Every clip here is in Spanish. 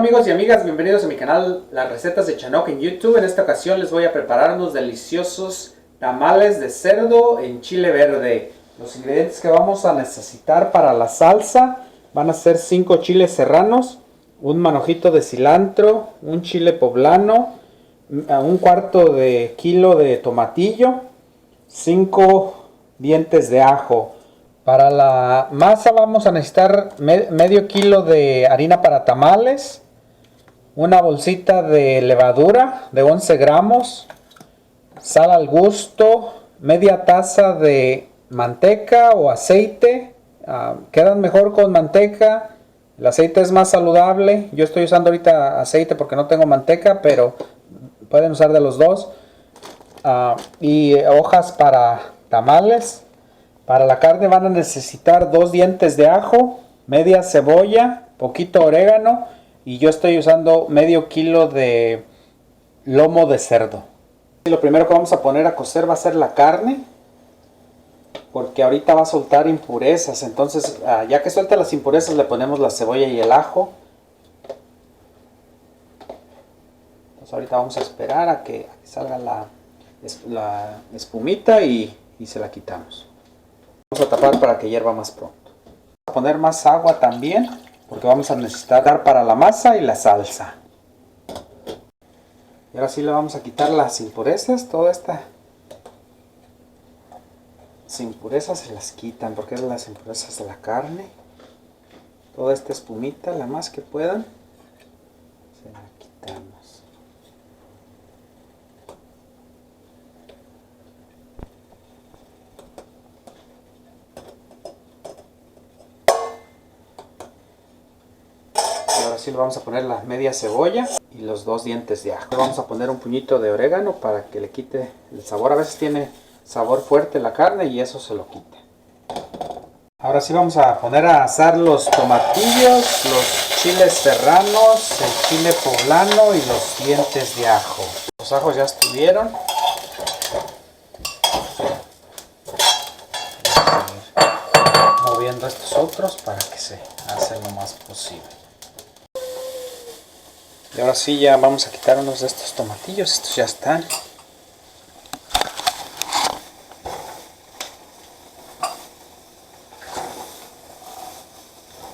amigos y amigas, bienvenidos a mi canal Las Recetas de Chanoc en YouTube. En esta ocasión les voy a preparar unos deliciosos tamales de cerdo en chile verde. Los ingredientes que vamos a necesitar para la salsa van a ser 5 chiles serranos, un manojito de cilantro, un chile poblano, un cuarto de kilo de tomatillo, 5 dientes de ajo. Para la masa vamos a necesitar medio kilo de harina para tamales, una bolsita de levadura de 11 gramos, sal al gusto, media taza de manteca o aceite. Quedan mejor con manteca, el aceite es más saludable. Yo estoy usando ahorita aceite porque no tengo manteca, pero pueden usar de los dos. Y hojas para tamales. Para la carne van a necesitar 2 dientes de ajo, media cebolla, poquito orégano y yo estoy usando medio kilo de lomo de cerdo. Lo primero que vamos a poner a cocer va a ser la carne, porque ahorita va a soltar impurezas. Entonces ya que suelta las impurezas le ponemos la cebolla y el ajo. Entonces ahorita vamos a esperar a que salga la espumita y se la quitamos. Vamos a tapar para que hierva más pronto. Vamos a poner más agua también, porque vamos a necesitar para la masa y la salsa. Y ahora sí le vamos a quitar las impurezas. Todas estas impurezas se las quitan, porque es las impurezas de la carne. Toda esta espumita, la más que puedan, se la quitamos. Ahora sí le vamos a poner la media cebolla y los 2 dientes de ajo. Le vamos a poner un puñito de orégano para que le quite el sabor. A veces tiene sabor fuerte la carne y eso se lo quite. Ahora sí vamos a poner a asar los tomatillos, los chiles serranos, el chile poblano y los dientes de ajo. Los ajos ya estuvieron. Vamos a ir moviendo estos otros para que se hacen lo más posible. Y ahora sí ya vamos a quitar unos de estos tomatillos. Estos ya están.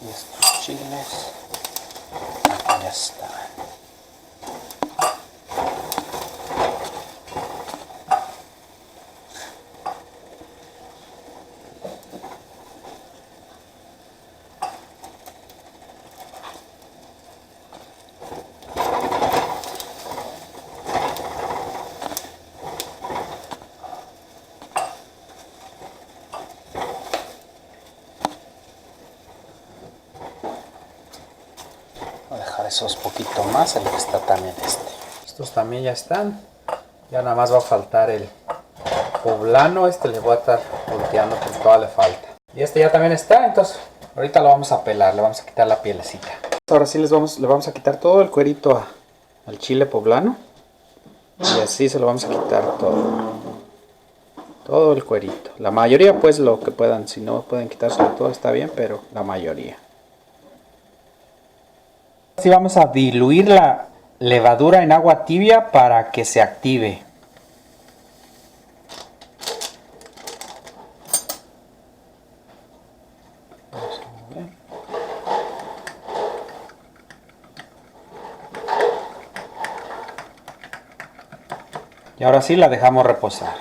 Y estos chiles ya están. Voy a dejar esos poquito más, el que está también estos también ya están. Ya nada más va a faltar el poblano. Le voy a estar volteando porque todavía le falta. Y este ya también está, entonces ahorita lo vamos a pelar, le vamos a quitar la pielecita. Ahora sí le vamos a quitar todo el cuerito al chile poblano. Y así se lo vamos a quitar todo el cuerito. La mayoría pues lo que puedan, si no pueden quitárselo todo está bien, pero la mayoría. Así vamos a diluir la levadura en agua tibia para que se active. Vamos a mover. Y ahora sí la dejamos reposar.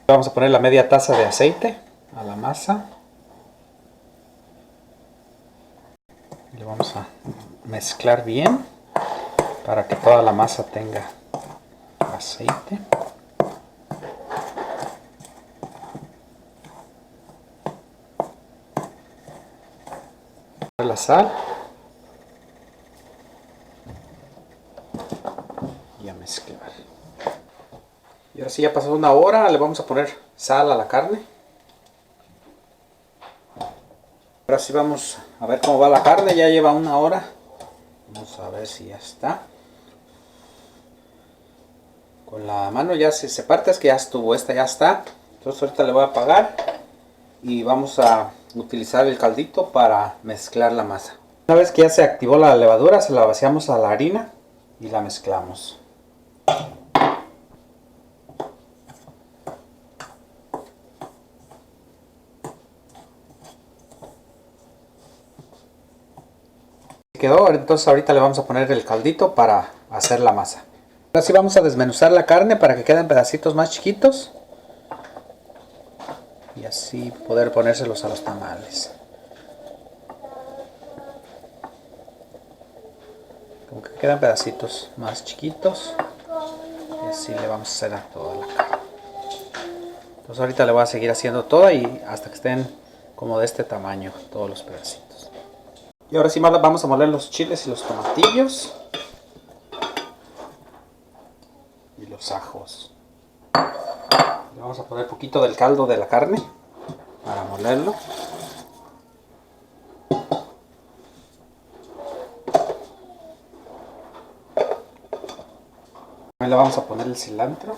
Vamos a poner la media taza de aceite a la masa. Y le vamos a mezclar bien para que toda la masa tenga aceite. La sal y a mezclar. Y ahora sí ya pasó una hora, le vamos a poner sal a la carne. Ahora sí vamos a ver cómo va la carne, ya lleva una hora. Vamos a ver si ya está. Con la mano ya si se parte es que ya estuvo, esta ya está. Entonces ahorita le voy a apagar y vamos a utilizar el caldito para mezclar la masa. Una vez que ya se activó la levadura, se la vaciamos a la harina y la mezclamos. Quedó, entonces ahorita le vamos a poner el caldito para hacer la masa. Ahora sí vamos a desmenuzar la carne para que queden pedacitos más chiquitos y así poder ponérselos a los tamales. Como que quedan pedacitos más chiquitos y así le vamos a hacer a toda la carne. Entonces ahorita le voy a seguir haciendo toda y hasta que estén como de este tamaño todos los pedacitos. Y ahora sí vamos a moler los chiles y los tomatillos y los ajos. Le vamos a poner un poquito del caldo de la carne para molerlo. Ahí le vamos a poner el cilantro.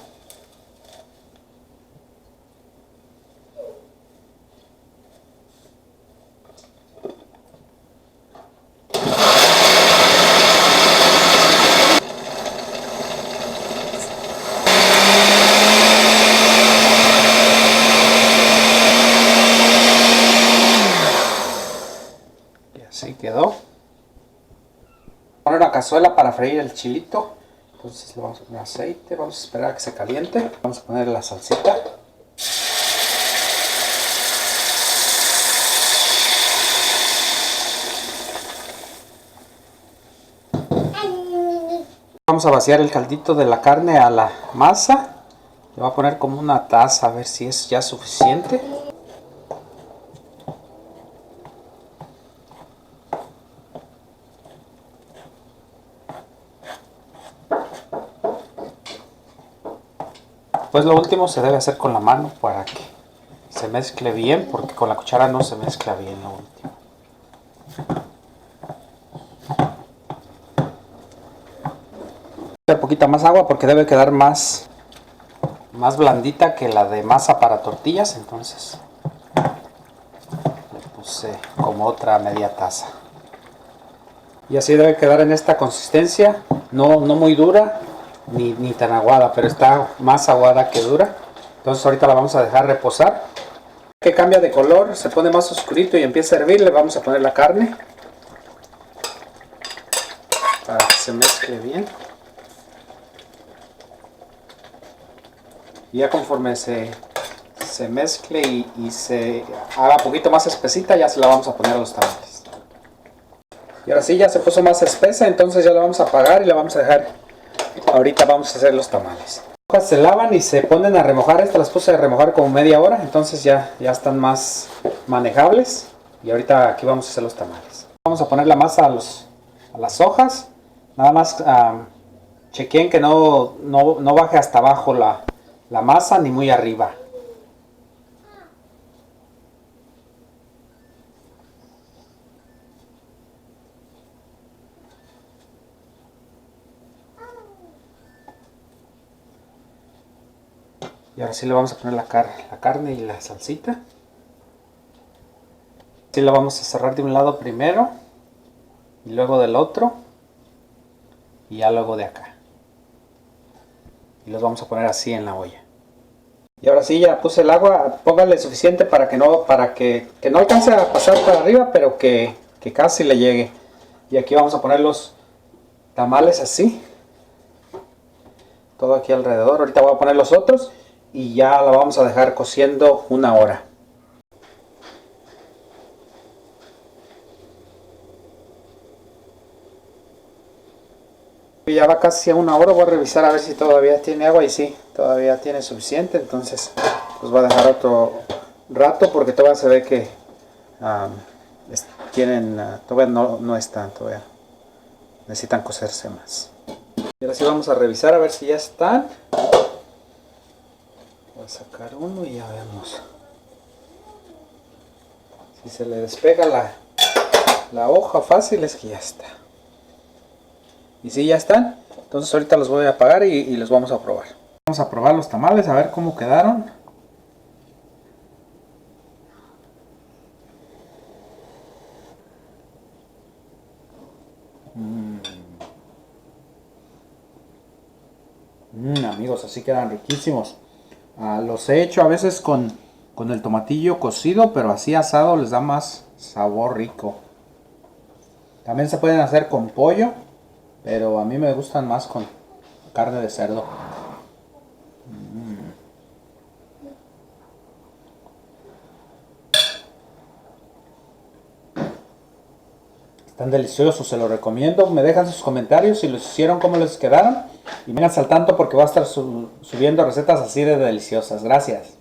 Así quedó. Vamos a poner una cazuela para freír el chilito. Entonces le vamos a poner aceite, vamos a esperar a que se caliente. Vamos a poner la salsita. Vamos a vaciar el caldito de la carne a la masa. Le voy a poner como una taza a ver si es ya suficiente. Pues lo último se debe hacer con la mano para que se mezcle bien, porque con la cuchara no se mezcla bien lo último. Un poquito más agua porque debe quedar más blandita que la de masa para tortillas, entonces le puse como otra media taza. Y así debe quedar en esta consistencia, no muy dura ni tan aguada, pero está más aguada que dura. Entonces ahorita la vamos a dejar reposar. Que cambia de color, se pone más oscurito y empieza a hervir, le vamos a poner la carne para que se mezcle bien. Y ya conforme se mezcle y se haga un poquito más espesita, ya se la vamos a poner a los tamales. Y ahora sí ya se puso más espesa, entonces ya la vamos a apagar y la vamos a dejar. Ahorita vamos a hacer los tamales. Las hojas se lavan y se ponen a remojar. Estas las puse a remojar como media hora, entonces ya están más manejables. Y ahorita aquí vamos a hacer los tamales. Vamos a poner la masa a las hojas. Nada más chequen que no baje hasta abajo la masa ni muy arriba. Y ahora sí le vamos a poner la carne y la salsita. Así la vamos a cerrar de un lado primero y luego del otro y ya luego de acá. Y los vamos a poner así en la olla. Y ahora sí ya puse el agua, póngale suficiente para que no alcance a pasar para arriba, pero que casi le llegue. Y aquí vamos a poner los tamales así. Todo aquí alrededor. Ahorita voy a poner los otros y ya la vamos a dejar cociendo una hora. Ya va casi a una hora, voy a revisar a ver si todavía tiene agua y sí, todavía tiene suficiente, entonces pues voy a dejar otro rato porque todavía se ve que todavía no están, todavía necesitan cocerse más. Y ahora sí vamos a revisar a ver si ya están. Voy a sacar uno y ya vemos. Si se le despega la hoja fácil es que ya está. Y si ya están, entonces ahorita los voy a apagar y los vamos a probar. Vamos a probar los tamales a ver cómo quedaron. Amigos, así quedan riquísimos. Los he hecho a veces con el tomatillo cocido, pero así asado les da más sabor rico. También se pueden hacer con pollo, pero a mí me gustan más con carne de cerdo. Están deliciosos, se los recomiendo. Me dejan sus comentarios si los hicieron, cómo les quedaron. Y vengan al tanto porque voy a estar subiendo recetas así de deliciosas. Gracias.